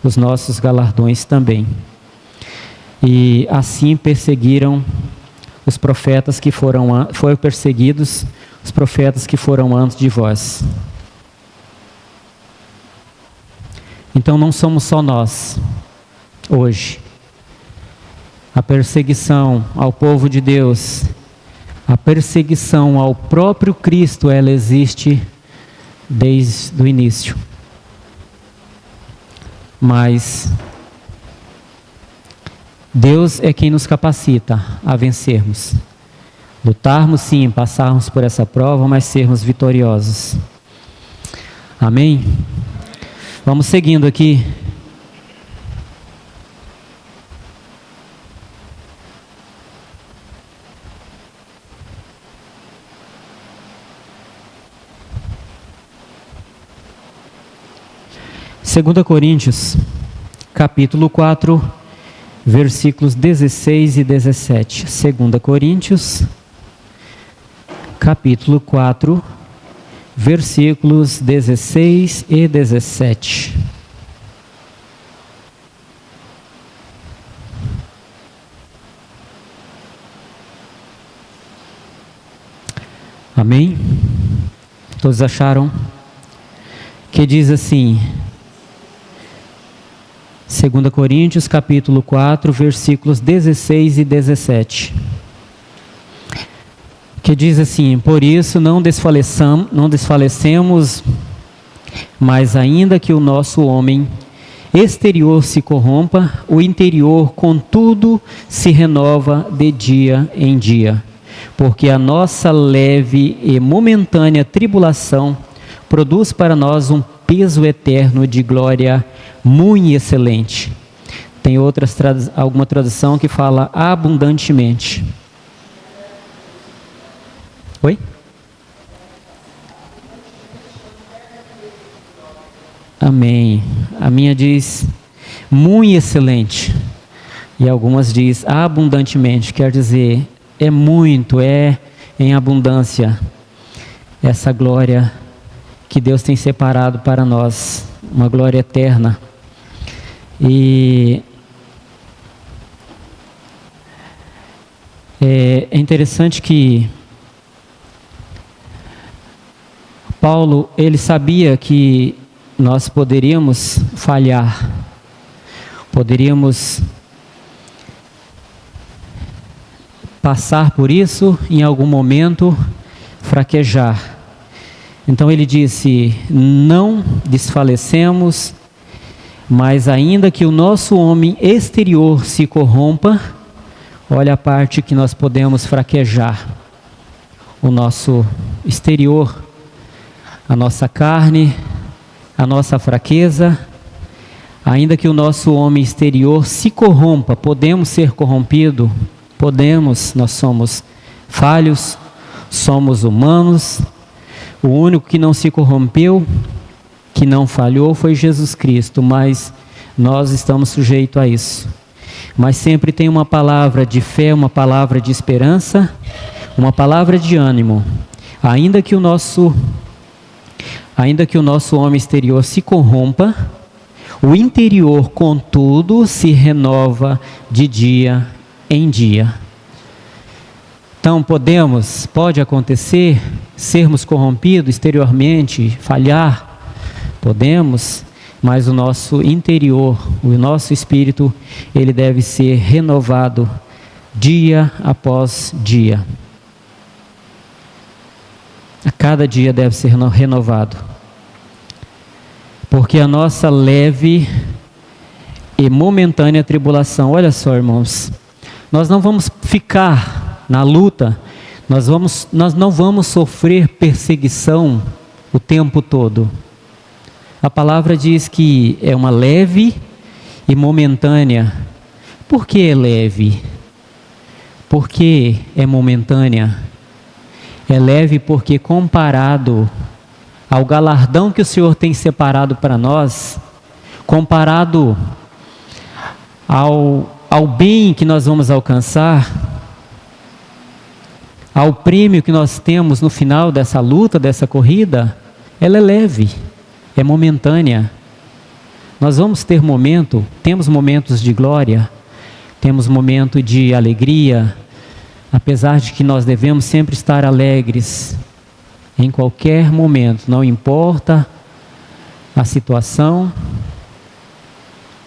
os nossos galardões também. E assim perseguiram os profetas que foram perseguidos, os profetas que foram antes de vós. Então não somos só nós, hoje. A perseguição ao povo de Deus, a perseguição ao próprio Cristo, ela existe desde o início. Mas Deus é quem nos capacita a vencermos. Lutarmos sim, passarmos por essa prova, mas sermos vitoriosos. Amém? Vamos seguindo aqui. Segunda Coríntios, capítulo 4, versículos 16 e 17. 2 Coríntios, capítulo 4, versículos 16 e 17. Amém? Todos acharam? Que diz assim, 2 Coríntios, capítulo 4, versículos 16 e 17. Que diz assim: por isso não desfalecemos, mas ainda que o nosso homem exterior se corrompa, o interior, contudo, se renova de dia em dia. Porque a nossa leve e momentânea tribulação produz para nós um peso eterno de glória muito excelente. Tem alguma tradução que fala abundantemente. Oi? Amém. A minha diz muito excelente. E algumas diz abundantemente. Quer dizer, é muito, é em abundância. Essa glória que Deus tem separado para nós. Uma glória eterna. E é interessante que Paulo, ele sabia que nós poderíamos falhar, poderíamos passar por isso, em algum momento fraquejar. Então ele disse, não desfalecemos, mas ainda que o nosso homem exterior se corrompa, olha a parte que nós podemos fraquejar, o nosso exterior, a nossa carne, a nossa fraqueza, ainda que o nosso homem exterior se corrompa, podemos ser corrompidos, podemos, nós somos falhos, somos humanos, o único que não se corrompeu, que não falhou foi Jesus Cristo, mas nós estamos sujeitos a isso. Mas sempre tem uma palavra de fé, uma palavra de esperança, uma palavra de ânimo. Ainda que o nosso homem exterior se corrompa, o interior, contudo, se renova de dia em dia. Então pode acontecer sermos corrompidos exteriormente, falhar, podemos, mas o nosso interior, o nosso espírito, ele deve ser renovado dia após dia. A cada dia deve ser renovado. Porque a nossa leve e momentânea tribulação, olha só, irmãos, nós não vamos ficar na luta, nós não vamos sofrer perseguição o tempo todo. A palavra diz que é uma leve e momentânea. Por que é leve? Por que é momentânea? É leve porque comparado ao galardão que o Senhor tem separado para nós, comparado ao bem que nós vamos alcançar, ao prêmio que nós temos no final dessa luta, dessa corrida, ela é leve, é momentânea. Nós vamos ter temos momentos de glória, temos momentos de alegria, apesar de que nós devemos sempre estar alegres, em qualquer momento, não importa a situação,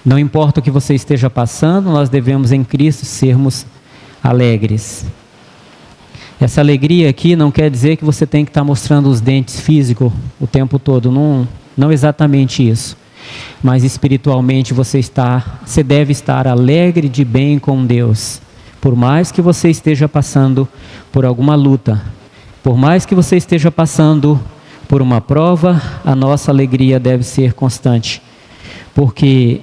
não importa o que você esteja passando, nós devemos em Cristo sermos alegres. Essa alegria aqui não quer dizer que você tem que estar mostrando os dentes físicos o tempo todo, não exatamente isso. Mas espiritualmente você deve estar alegre de bem com Deus. Por mais que você esteja passando por alguma luta, por mais que você esteja passando por uma prova, a nossa alegria deve ser constante. Porque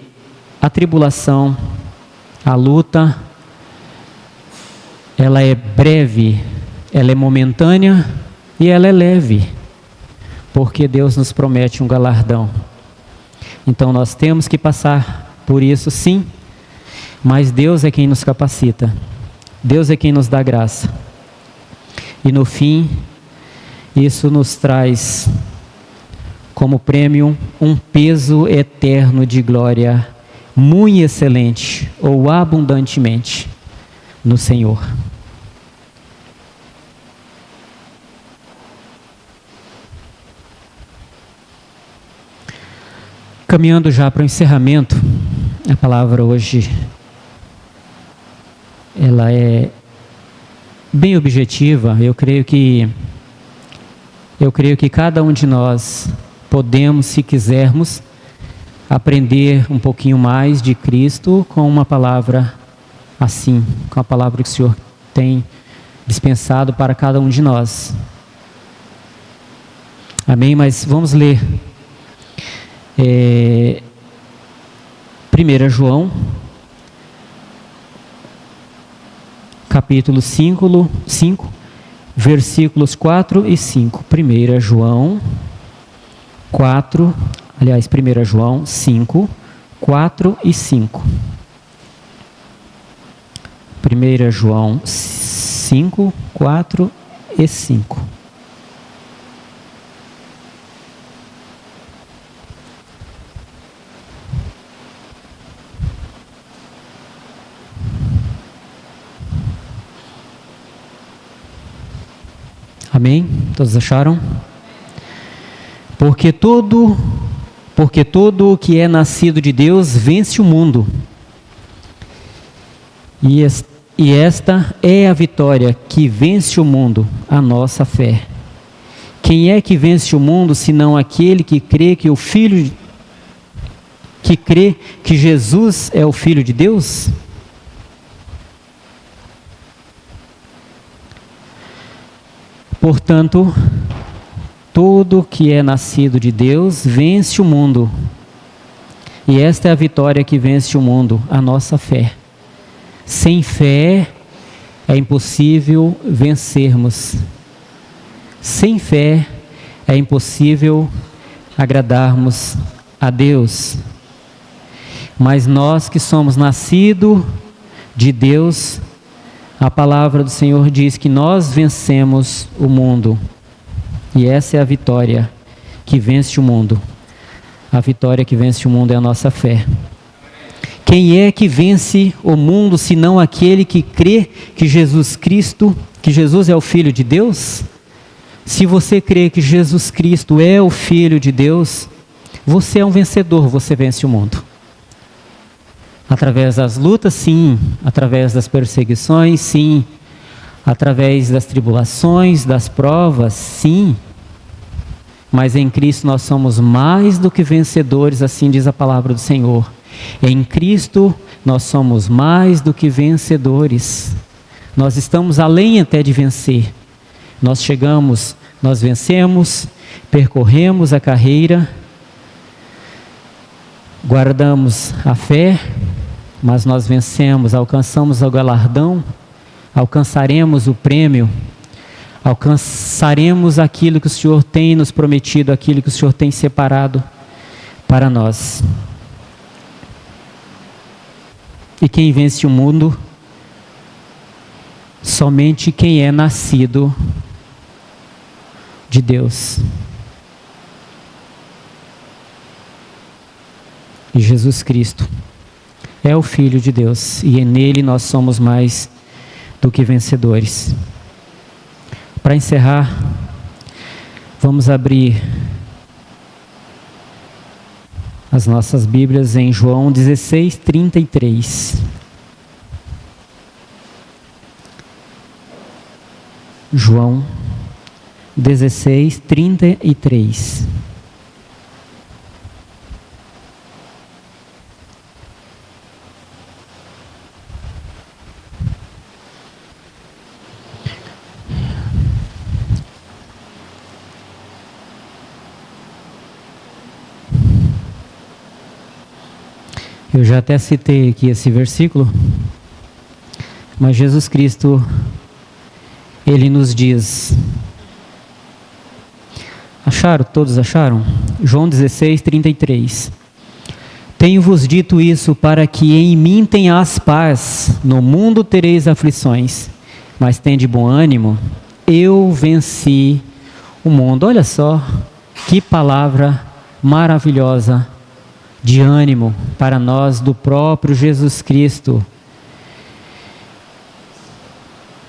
a tribulação, a luta, ela é breve, ela é momentânea e ela é leve, porque Deus nos promete um galardão. Então nós temos que passar por isso sim, mas Deus é quem nos capacita, Deus é quem nos dá graça. E no fim, isso nos traz como prêmio um peso eterno de glória muito excelente ou abundantemente no Senhor. Caminhando já para o encerramento, a palavra hoje, ela é bem objetiva. Eu creio que cada um de nós podemos, se quisermos, aprender um pouquinho mais de Cristo com uma palavra assim, com a palavra que o Senhor tem dispensado para cada um de nós. Amém? Mas vamos ler 1 João, capítulo 5, versículos 4 e 5. 1 João 5, 4 e 5. 1 João 5, 4 e 5. Amém? Todos acharam? Porque todo o que é nascido de Deus vence o mundo. E esta é a vitória que vence o mundo, a nossa fé. Quem é que vence o mundo, senão aquele que crê que Jesus é o Filho de Deus? Portanto, todo que é nascido de Deus vence o mundo. E esta é a vitória que vence o mundo, a nossa fé. Sem fé é impossível vencermos. Sem fé é impossível agradarmos a Deus. Mas nós que somos nascidos de Deus, a palavra do Senhor diz que nós vencemos o mundo. E essa é a vitória que vence o mundo. A vitória que vence o mundo é a nossa fé. Quem é que vence o mundo, senão aquele que crê que Jesus Cristo que Jesus é o Filho de Deus, se você crê que Jesus Cristo é o Filho de Deus, você é um vencedor, você vence o mundo. Através das lutas, sim. Através das perseguições, sim. Através das tribulações, das provas, sim. Mas em Cristo nós somos mais do que vencedores, assim diz a palavra do Senhor. Em Cristo nós somos mais do que vencedores. Nós estamos além até de vencer. Nós chegamos, nós vencemos, percorremos a carreira, guardamos a fé, mas nós vencemos, alcançamos o galardão, alcançaremos o prêmio, alcançaremos aquilo que o Senhor tem nos prometido, aquilo que o Senhor tem separado para nós. E quem vence o mundo? Somente quem é nascido de Deus. E Jesus Cristo é o Filho de Deus, e nele nós somos mais do que vencedores. Para encerrar, vamos abrir as nossas Bíblias em João 16:33. João 16:33. Eu já até citei aqui esse versículo, mas Jesus Cristo, Ele nos diz, acharam? Todos acharam? João 16:33. Tenho-vos dito isso para que em mim tenhas paz, no mundo tereis aflições, mas tende bom ânimo, eu venci o mundo. Olha só, que palavra maravilhosa de ânimo para nós do próprio Jesus Cristo.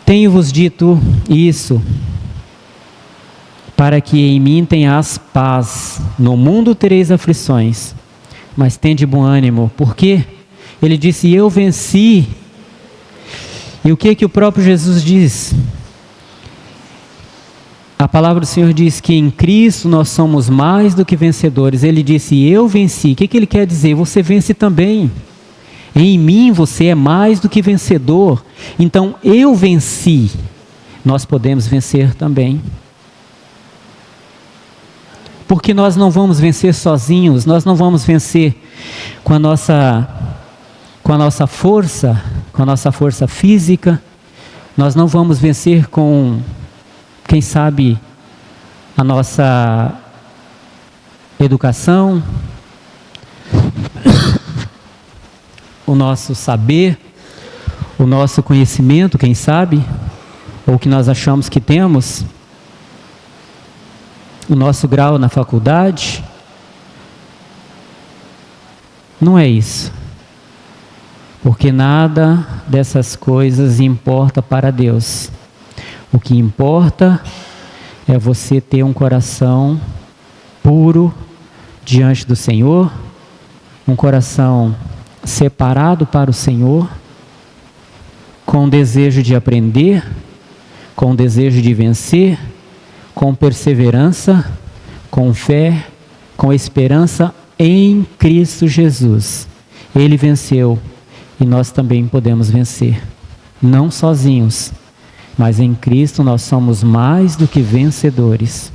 Tenho-vos dito isso, para que em mim tenhas paz. No mundo tereis aflições, mas tende bom ânimo. Por quê? Ele disse, eu venci. E o que o próprio Jesus diz? A palavra do Senhor diz que em Cristo nós somos mais do que vencedores. Ele disse, eu venci. O que ele quer dizer? Você vence também. Em mim você é mais do que vencedor. Então eu venci. Nós podemos vencer também. Porque nós não vamos vencer sozinhos. Nós não vamos vencer com a nossa força, com a nossa força física. Nós não vamos vencer com, quem sabe, a nossa educação, o nosso saber, o nosso conhecimento, quem sabe, ou o que nós achamos que temos, o nosso grau na faculdade. Não é isso. Porque nada dessas coisas importa para Deus. O que importa é você ter um coração puro diante do Senhor, um coração separado para o Senhor, com desejo de aprender, com desejo de vencer, com perseverança, com fé, com esperança em Cristo Jesus. Ele venceu e nós também podemos vencer, não sozinhos, mas em Cristo nós somos mais do que vencedores.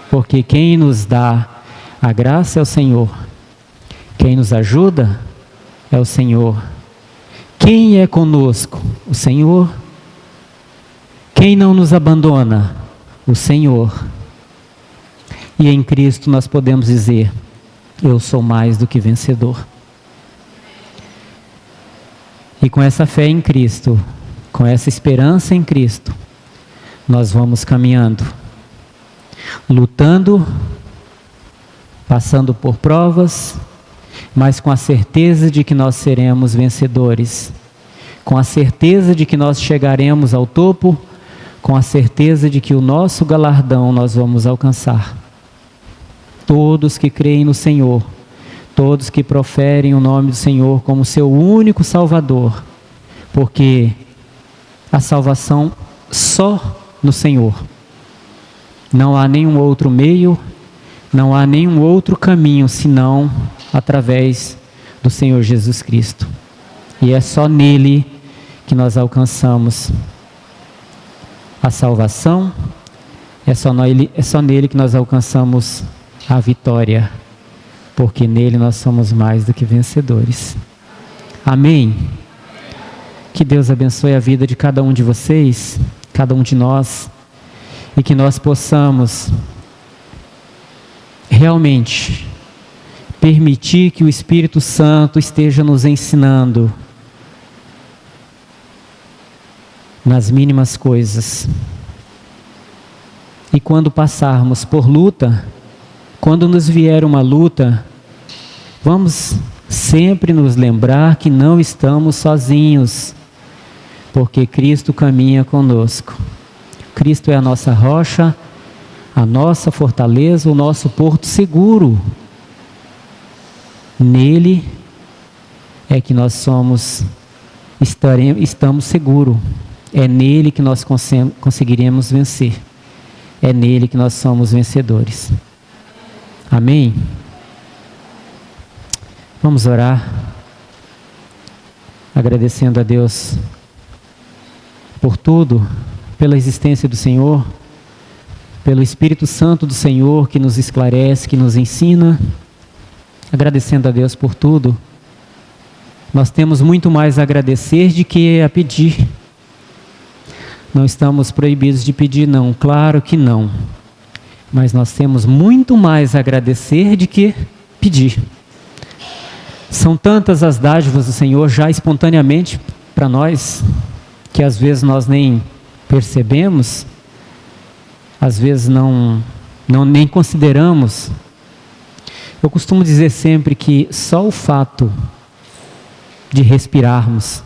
Porque quem nos dá a graça é o Senhor. Quem nos ajuda é o Senhor. Quem é conosco? O Senhor. Quem não nos abandona? O Senhor. E em Cristo nós podemos dizer, eu sou mais do que vencedor. E com essa fé em Cristo, com essa esperança em Cristo, nós vamos caminhando, lutando, passando por provas, mas com a certeza de que nós seremos vencedores, com a certeza de que nós chegaremos ao topo, com a certeza de que o nosso galardão nós vamos alcançar. Todos que creem no Senhor, todos que proferem o nome do Senhor como seu único Salvador, porque a salvação só no Senhor. Não há nenhum outro meio, não há nenhum outro caminho senão através do Senhor Jesus Cristo. E é só nele que nós alcançamos a salvação, é só nele que nós alcançamos a vitória, porque nele nós somos mais do que vencedores. Amém? Que Deus abençoe a vida de cada um de vocês, cada um de nós, e que nós possamos realmente permitir que o Espírito Santo esteja nos ensinando nas mínimas coisas. E quando passarmos por luta, quando nos vier uma luta, vamos sempre nos lembrar que não estamos sozinhos, porque Cristo caminha conosco. Cristo é a nossa rocha, a nossa fortaleza, o nosso porto seguro. Nele é que nós estamos seguros. É nele que nós conseguiremos vencer. É nele que nós somos vencedores. Amém? Vamos orar, agradecendo a Deus por tudo, pela existência do Senhor, pelo Espírito Santo do Senhor que nos esclarece, que nos ensina, agradecendo a Deus por tudo. Nós temos muito mais a agradecer do que a pedir. Não estamos proibidos de pedir, não, claro que não. Mas nós temos muito mais a agradecer do que pedir. São tantas as dádivas do Senhor já espontaneamente para nós, que às vezes nós nem percebemos, às vezes nem consideramos. Eu costumo dizer sempre que só o fato de respirarmos,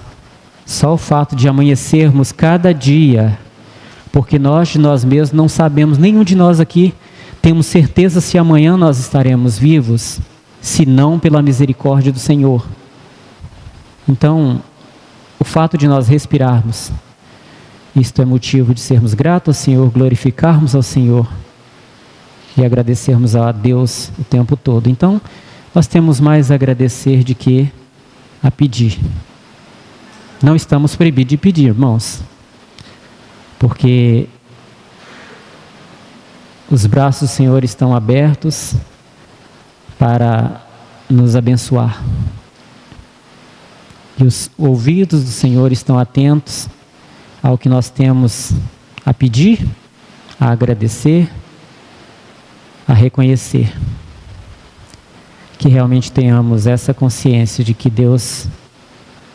só o fato de amanhecermos cada dia, porque nós de nós mesmos não sabemos, nenhum de nós aqui temos certeza se amanhã nós estaremos vivos, se não pela misericórdia do Senhor. Então, o fato de nós respirarmos, isto é motivo de sermos gratos ao Senhor, glorificarmos ao Senhor e agradecermos a Deus o tempo todo. Então, nós temos mais a agradecer do que a pedir. Não estamos proibidos de pedir, irmãos, porque os braços do Senhor estão abertos para nos abençoar. E os ouvidos do Senhor estão atentos ao que nós temos a pedir, a agradecer, a reconhecer. Que realmente tenhamos essa consciência de que Deus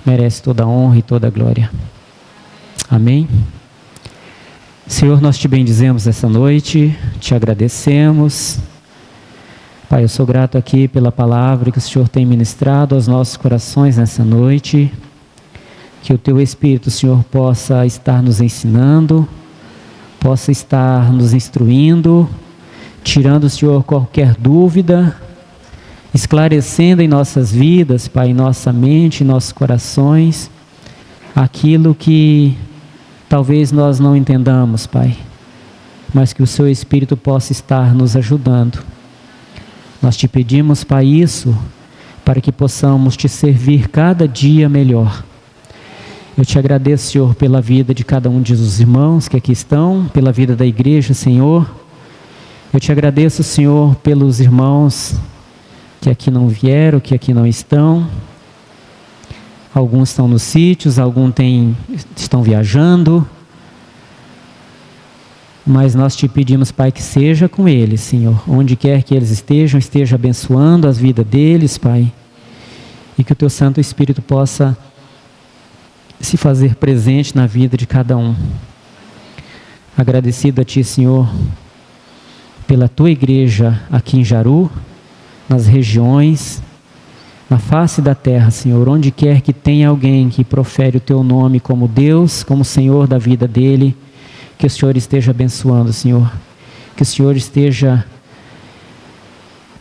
merece toda a honra e toda a glória. Amém? Senhor, nós te bendizemos essa noite, te agradecemos. Pai, eu sou grato aqui pela palavra que o Senhor tem ministrado aos nossos corações nessa noite. Que o Teu Espírito, Senhor, possa estar nos ensinando, possa estar nos instruindo, tirando, Senhor, qualquer dúvida, esclarecendo em nossas vidas, Pai, em nossa mente, em nossos corações, aquilo que talvez nós não entendamos, Pai, mas que o Seu Espírito possa estar nos ajudando. Nós te pedimos, Pai, isso, para que possamos te servir cada dia melhor. Eu te agradeço, Senhor, pela vida de cada um dos irmãos que aqui estão, pela vida da igreja, Senhor. Eu te agradeço, Senhor, pelos irmãos que aqui não vieram, que aqui não estão. Alguns estão nos sítios, alguns estão viajando. Mas nós te pedimos, Pai, que seja com eles, Senhor. Onde quer que eles estejam, esteja abençoando as vidas deles, Pai. E que o Teu Santo Espírito possa se fazer presente na vida de cada um. Agradecido a Ti, Senhor, pela Tua igreja aqui em Jaru, nas regiões, na face da terra, Senhor, onde quer que tenha alguém que profere o Teu nome como Deus, como Senhor da vida dele, que o Senhor esteja abençoando, Senhor. Que o Senhor esteja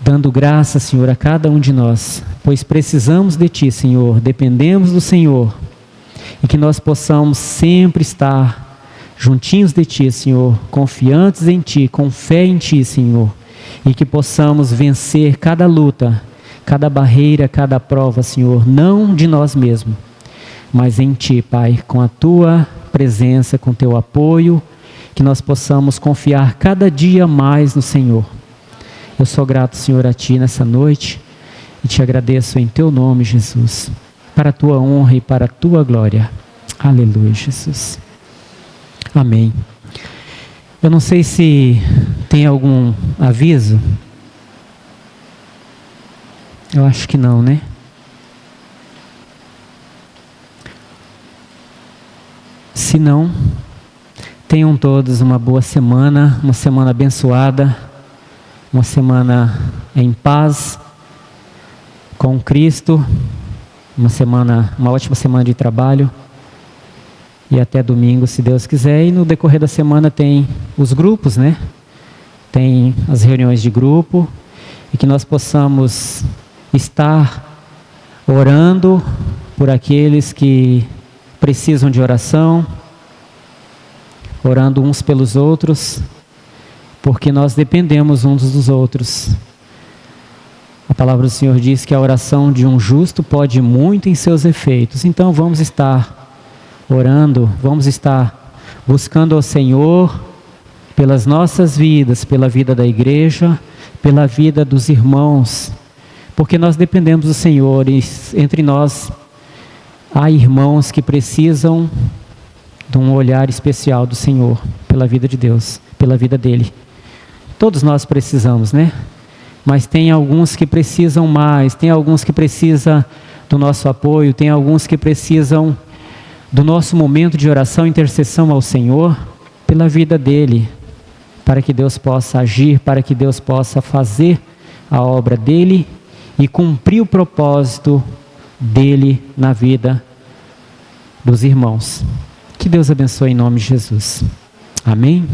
dando graça, Senhor, a cada um de nós, pois precisamos de Ti, Senhor, dependemos do Senhor, e que nós possamos sempre estar juntinhos de Ti, Senhor, confiantes em Ti, com fé em Ti, Senhor, e que possamos vencer cada luta, cada barreira, cada prova, Senhor, não de nós mesmos, mas em Ti, Pai, com a Tua presença, com Teu apoio, que nós possamos confiar cada dia mais no Senhor. Eu sou grato, Senhor, a Ti nessa noite e Te agradeço em Teu nome, Jesus, para a Tua honra e para a Tua glória. Aleluia, Jesus. Amém. Eu não sei se tem algum aviso. Eu acho que não, né? Se não, tenham todos uma boa semana, uma semana abençoada, uma semana em paz com Cristo, uma ótima semana de trabalho. E até domingo, se Deus quiser. E no decorrer da semana tem os grupos, né? Tem as reuniões de grupo. E que nós possamos estar orando por aqueles que precisam de oração, orando uns pelos outros, porque nós dependemos uns dos outros. A palavra do Senhor diz que a oração de um justo pode muito em seus efeitos. Então vamos estar orando, vamos estar buscando ao Senhor pelas nossas vidas, pela vida da igreja, pela vida dos irmãos, porque nós dependemos do Senhor e entre nós há irmãos que precisam de um olhar especial do Senhor, pela vida de Deus, pela vida dele. Todos nós precisamos, né? Mas tem alguns que precisam mais, tem alguns que precisam do nosso apoio, tem alguns que precisam do nosso momento de oração e intercessão ao Senhor, pela vida dele, para que Deus possa agir, para que Deus possa fazer a obra dele e cumprir o propósito dele na vida dos irmãos. Que Deus abençoe em nome de Jesus. Amém?